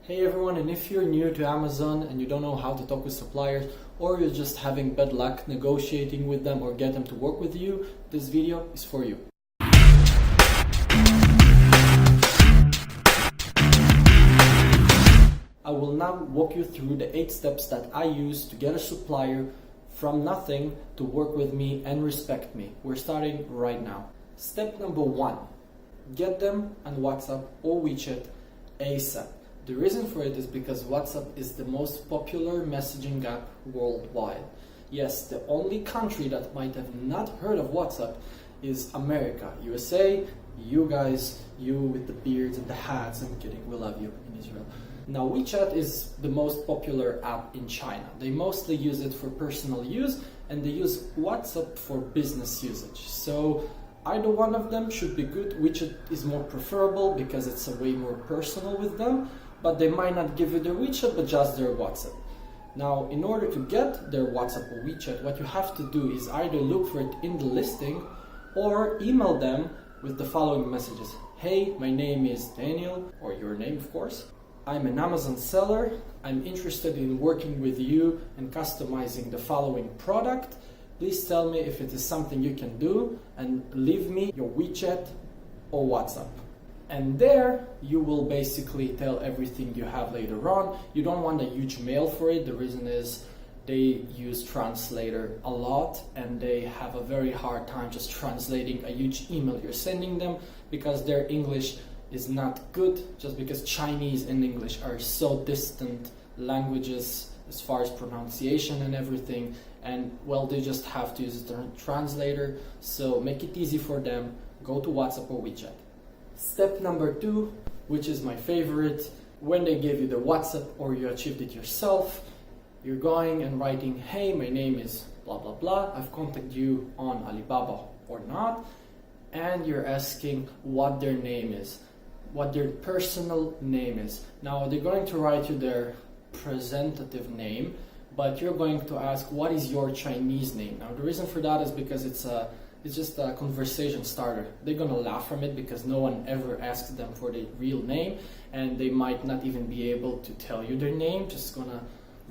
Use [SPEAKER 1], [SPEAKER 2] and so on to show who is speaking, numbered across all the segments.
[SPEAKER 1] Hey everyone, and if you're new to Amazon and you don't know how to talk with suppliers, or you're just having bad luck negotiating with them or get them to work with you, this video is for you. I will now walk you through the 8 steps that I use to get a supplier from nothing to work with me and respect me. We're starting right now. Step number 1, get them on WhatsApp or WeChat ASAP. The reason for it is because WhatsApp is the most popular messaging app worldwide. Yes, the only country that might have not heard of WhatsApp is America, USA, you guys, you with the beards and the hats, I'm kidding, we love you in Israel. Now WeChat is the most popular app in China. They mostly use it for personal use and they use WhatsApp for business usage. So either one of them should be good. WeChat is more preferable because it's a way more personal with them, but they might not give you their WeChat but just their WhatsApp. Now in order to get their WhatsApp or WeChat, what you have to do is either look for it in the listing or email them with the following messages. Hey, my name is Daniel, or your name of course. I'm an Amazon seller. I'm interested in working with you and customizing the following product. Please tell me if it is something you can do and leave me your WeChat or WhatsApp. And there you will basically tell everything you have later on. You don't want a huge mail for it. The reason is they use translator a lot and they have a very hard time just translating a huge email you're sending them because their English is not good, just because Chinese and English are so distant languages as far as pronunciation and everything, and well, they just have to use the translator. So make it easy for them, go to WhatsApp or WeChat. Step number 2, which is my favorite, when they give you the WhatsApp or you achieved it yourself, you're going and writing, hey, my name is blah blah blah, I've contacted you on Alibaba or not, and you're asking what their name is, what their personal name is. Now they're going to write you their presentative name, but you're going to ask what is your Chinese name. Now the reason for that is because it's just a conversation starter. They're gonna laugh from it because no one ever asks them for their real name, and they might not even be able to tell you their name, just gonna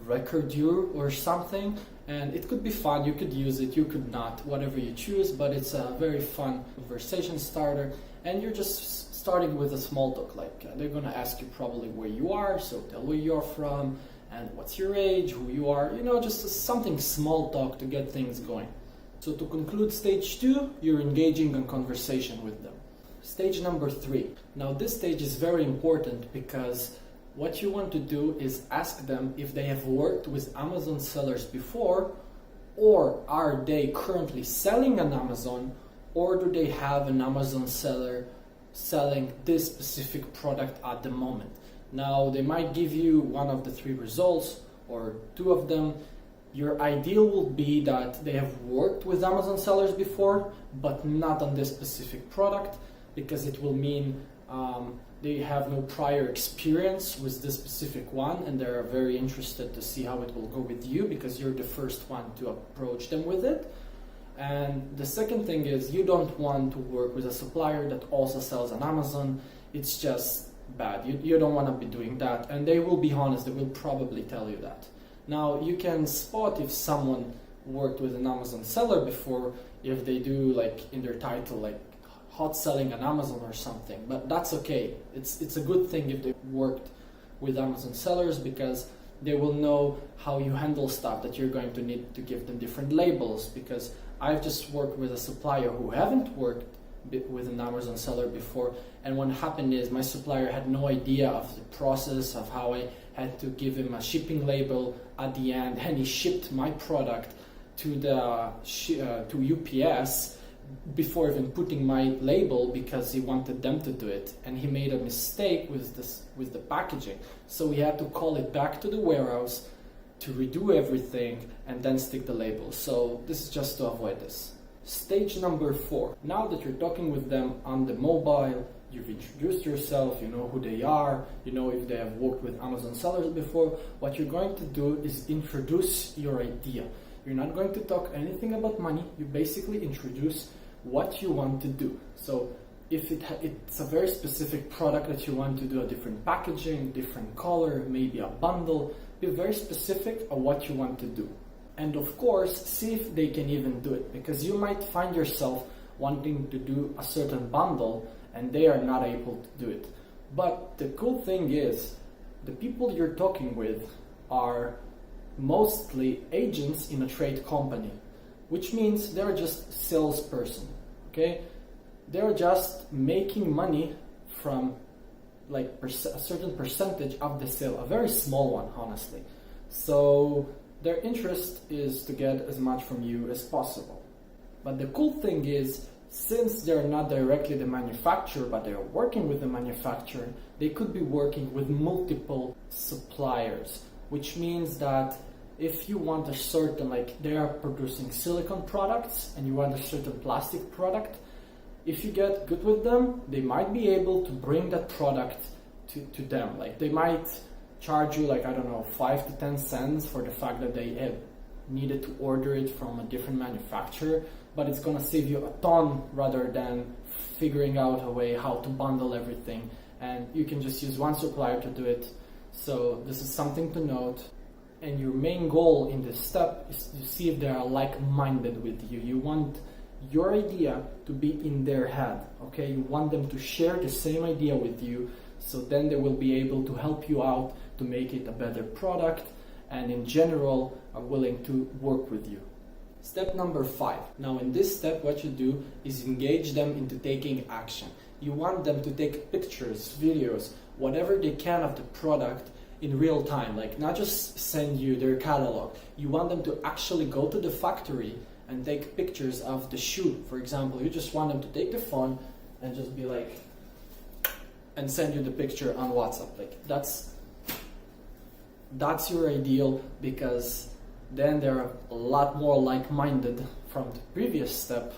[SPEAKER 1] record you or something. And it could be fun, you could use it, you could not, whatever you choose, but it's a very fun conversation starter, and you're just starting with a small talk. Like they're gonna ask you probably where you are, so tell where you're from and what's your age, who you are, just something small talk to get things going. So to conclude stage 2, you're engaging in conversation with them. Stage number 3. Now this stage is very important because what you want to do is ask them if they have worked with Amazon sellers before, or are they currently selling on Amazon, or do they have an Amazon seller selling this specific product at the moment. Now they might give you one of the 3 results or 2 of them. Your ideal will be that they have worked with Amazon sellers before, but not on this specific product, because it will mean they have no prior experience with this specific one, and they're very interested to see how it will go with you because you're the first one to approach them with it. And the second thing is you don't want to work with a supplier that also sells on Amazon. It's just bad. You don't want to be doing that, and they will be honest, they will probably tell you that. Now you can spot if someone worked with an Amazon seller before if they do like in their title like hot selling on Amazon or something, but that's okay. It's a good thing if they worked with Amazon sellers because they will know how you handle stuff, that you're going to need to give them different labels, because I've just worked with a supplier who haven't worked with an Amazon seller before, and what happened is my supplier had no idea of the process of how I had to give him a shipping label at the end, and he shipped my product to UPS before even putting my label because he wanted them to do it, and he made a mistake with the packaging, so we had to call it back to the warehouse to redo everything and then stick the label. So this is just to avoid this. Stage number 4. Now that you're talking with them on the mobile, you've introduced yourself, you know who they are, you know if they have worked with Amazon sellers before, what you're going to do is introduce your idea. You're not going to talk anything about money, you basically introduce what you want to do. So if it's a very specific product that you want to do a different packaging, different color, maybe a bundle, be very specific on what you want to do. And of course, see if they can even do it, because you might find yourself wanting to do a certain bundle and they are not able to do it. But the cool thing is, the people you're talking with are mostly agents in a trade company, which means they're just salesperson, okay? They're just making money from like a certain percentage of the sale, a very small one, honestly. So their interest is to get as much from you as possible. But the cool thing is, since they're not directly the manufacturer, but they're working with the manufacturer, they could be working with multiple suppliers, which means that if you want a certain, like they are producing silicone products and you want a certain plastic product, if you get good with them, they might be able to bring that product to them. Like they might charge you like, I don't know, 5 to 10 cents for the fact that they have needed to order it from a different manufacturer, but it's gonna save you a ton rather than figuring out a way how to bundle everything. And you can just use one supplier to do it. So this is something to note. And your main goal in this step is to see if they are like-minded with you. You want your idea to be in their head, okay? You want them to share the same idea with you, so then they will be able to help you out to make it a better product, and in general are willing to work with you. Step number 5. Now in this step, what you do is engage them into taking action. You want them to take pictures, videos, whatever they can of the product in real time, like not just send you their catalog. You want them to actually go to the factory and take pictures of the shoe. For example, you just want them to take the phone and just be like, and send you the picture on WhatsApp. Like that's your ideal, because then they're a lot more like-minded from the previous step,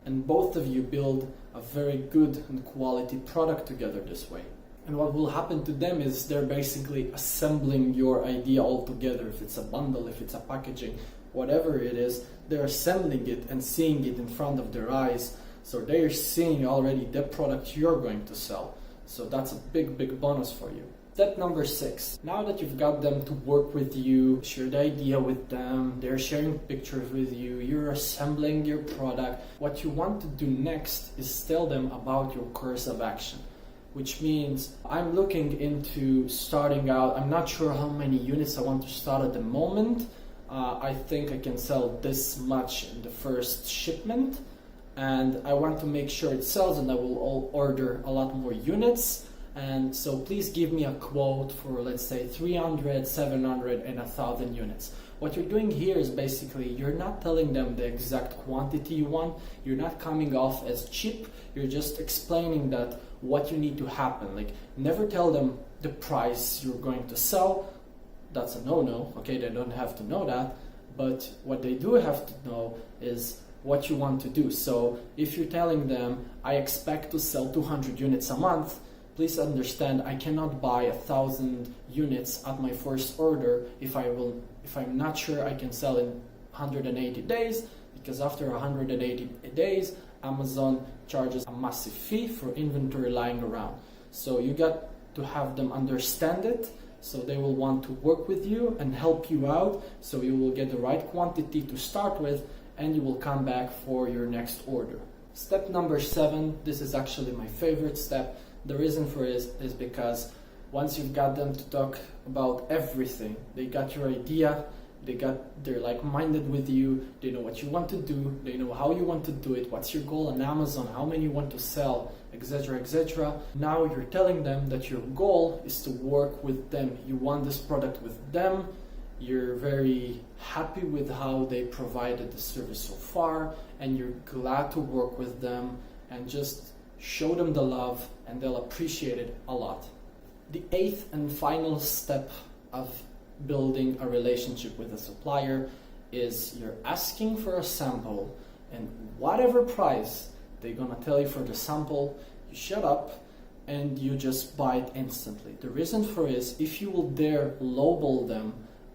[SPEAKER 1] and both of you build a very good and quality product together this way. And what will happen to them is they're basically assembling your idea all together. If it's a bundle, if it's a packaging, whatever it is, they're assembling it and seeing it in front of their eyes. So they're seeing already the product you're going to sell. So that's a big bonus for you. Step number 6. Now that you've got them to work with you, share the idea with them, they're sharing pictures with you, you're assembling your product, what you want to do next is tell them about your course of action. Which means I'm looking into starting out, I'm not sure how many units I want to start at the moment. I think I can sell this much in the first shipment, and I want to make sure it sells, and I will order a lot more units. And so please give me a quote for, let's say, 300, 700, and 1,000 units. What you're doing here is basically, you're not telling them the exact quantity you want. You're not coming off as cheap. You're just explaining that what you need to happen. Like, never tell them the price you're going to sell. That's a no-no, okay? They don't have to know that. But what they do have to know is what you want to do. So if you're telling them, I expect to sell 200 units a month, please understand, I cannot buy 1,000 units at my first order if I'm not sure I can sell in 180 days, because after 180 days, Amazon charges a massive fee for inventory lying around. So you got to have them understand it, so they will want to work with you and help you out, so you will get the right quantity to start with, and you will come back for your next order. Step number 7, this is actually my favorite step. The reason for it is because once you've got them to talk about everything, they got your idea, they're like-minded with you, they know what you want to do, they know how you want to do it, what's your goal on Amazon, how many you want to sell, etc., etc. Now you're telling them that your goal is to work with them. You want this product with them, you're very happy with how they provided the service so far, and you're glad to work with them, and just show them the love, and they'll appreciate it a lot. The 8th and final step of building a relationship with a supplier is you're asking for a sample, and whatever price they're gonna tell you for the sample, you shut up and you just buy it instantly. The reason for it is, if you will dare lowball them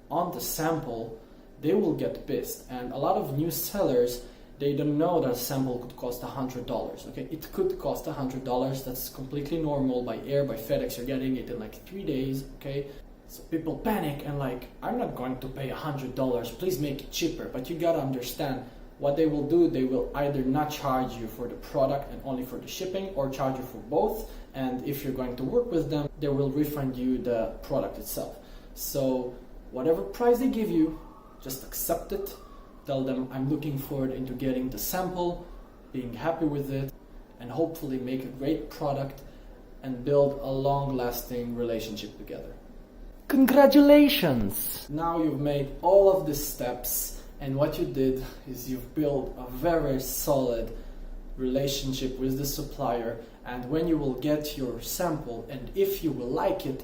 [SPEAKER 1] on the sample, they will get pissed. And a lot of new sellers, They don't know that a sample could cost $100. Okay, it could cost $100. That's completely normal. By air, by FedEx, you're getting it in like 3 days. Okay, so people panic and like, I'm not going to pay $100. Please make it cheaper. But you gotta understand what they will do. They will either not charge you for the product and only for the shipping, or charge you for both. And if you're going to work with them, they will refund you the product itself. So whatever price they give you, just accept it. Tell them I'm looking forward into getting the sample, being happy with it, and hopefully make a great product and build a long-lasting relationship together. Congratulations! Now you've made all of these steps, and what you did is you've built a very solid relationship with the supplier. And when you will get your sample, and if you will like it,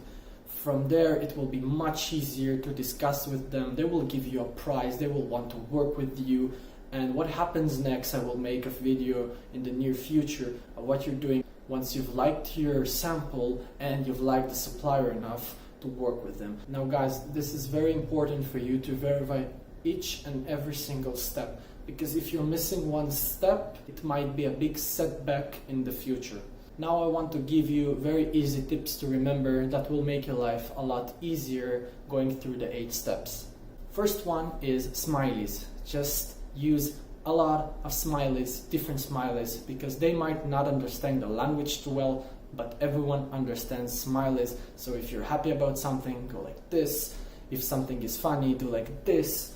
[SPEAKER 1] from there it will be much easier to discuss with them. They will give you a price, they will want to work with you, and what happens next, I will make a video in the near future of what you're doing once you've liked your sample and you've liked the supplier enough to work with them. Now guys, this is very important for you to verify each and every single step, because if you're missing one step, it might be a big setback in the future. Now I want to give you very easy tips to remember that will make your life a lot easier going through the 8 steps. First one is Smileys. Just use a lot of Smileys, different Smileys, because they might not understand the language too well, but everyone understands Smileys. So if you're happy about something, go like this. If something is funny, do like this.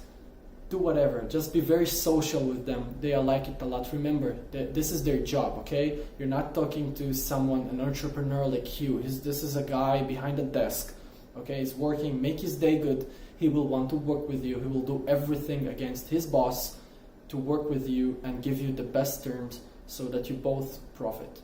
[SPEAKER 1] Do whatever, just be very social with them. They like it a lot. Remember, this is their job, okay? You're not talking to someone, an entrepreneur like you. This is a guy behind a desk, okay? He's working, make his day good. He will want to work with you. He will do everything against his boss to work with you and give you the best terms so that you both profit.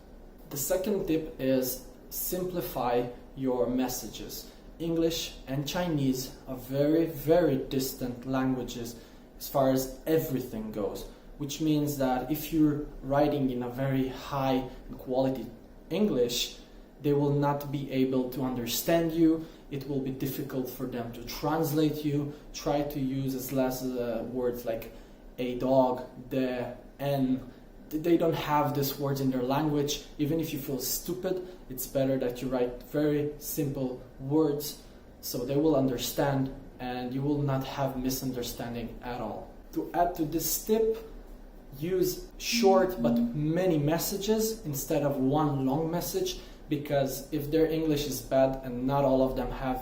[SPEAKER 1] The second tip is simplify your messages. English and Chinese are very, very distant languages as far as everything goes, which means that if you're writing in a very high quality English, they will not be able to understand you. It will be difficult for them to translate you. Try to use as less words like a dog, the, and. They don't have these words in their language. Even if you feel stupid, it's better that you write very simple words so they will understand and you will not have misunderstanding at all. To add to this tip, use short but many messages instead of one long message, because if their English is bad and not all of them have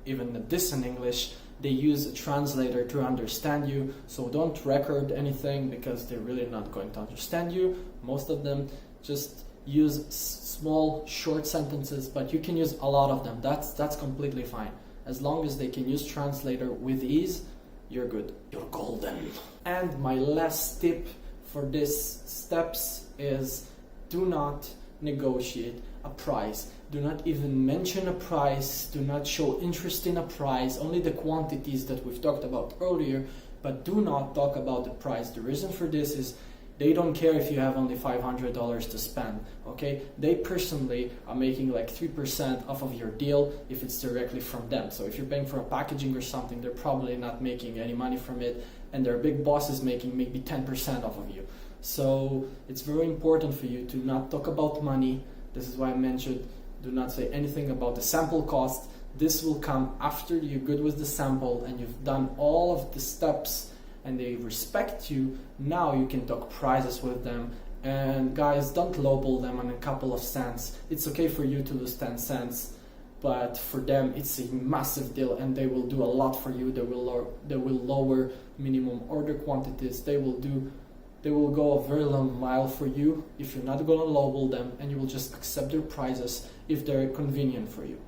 [SPEAKER 1] even a decent English, they use a translator to understand you. So don't record anything because they're really not going to understand you. Most of them just use small short sentences, but you can use a lot of them. That's completely fine. As long as they can use translator with ease, you're good. You're golden. And my last tip for these steps is do not negotiate a price. Do not even mention a price. Do not show interest in a price. Only the quantities that we've talked about earlier, but do not talk about the price. The reason for this is they don't care if you have only $500 to spend, okay? They personally are making like 3% off of your deal if it's directly from them. So if you're paying for a packaging or something, they're probably not making any money from it, and their big boss is making maybe 10% off of you. So it's very important for you to not talk about money. This is why I mentioned do not say anything about the sample cost. This will come after you're good with the sample and you've done all of the steps and they respect you. Now you can talk prices with them. And guys, don't lowball them on a couple of cents. It's okay for you to lose 10 cents, but for them it's a massive deal and they will do a lot for you. They will lower minimum order quantities. They will go a very long mile for you if you're not going to lowball them, and you will just accept their prices if they're convenient for you.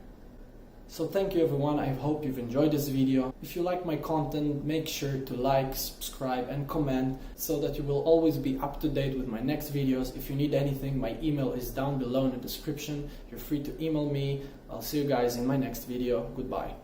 [SPEAKER 1] So thank you everyone, I hope you've enjoyed this video. If you like my content, make sure to like, subscribe and comment so that you will always be up to date with my next videos. If you need anything, my email is down below in the description. You're free to email me. I'll see you guys in my next video. Goodbye.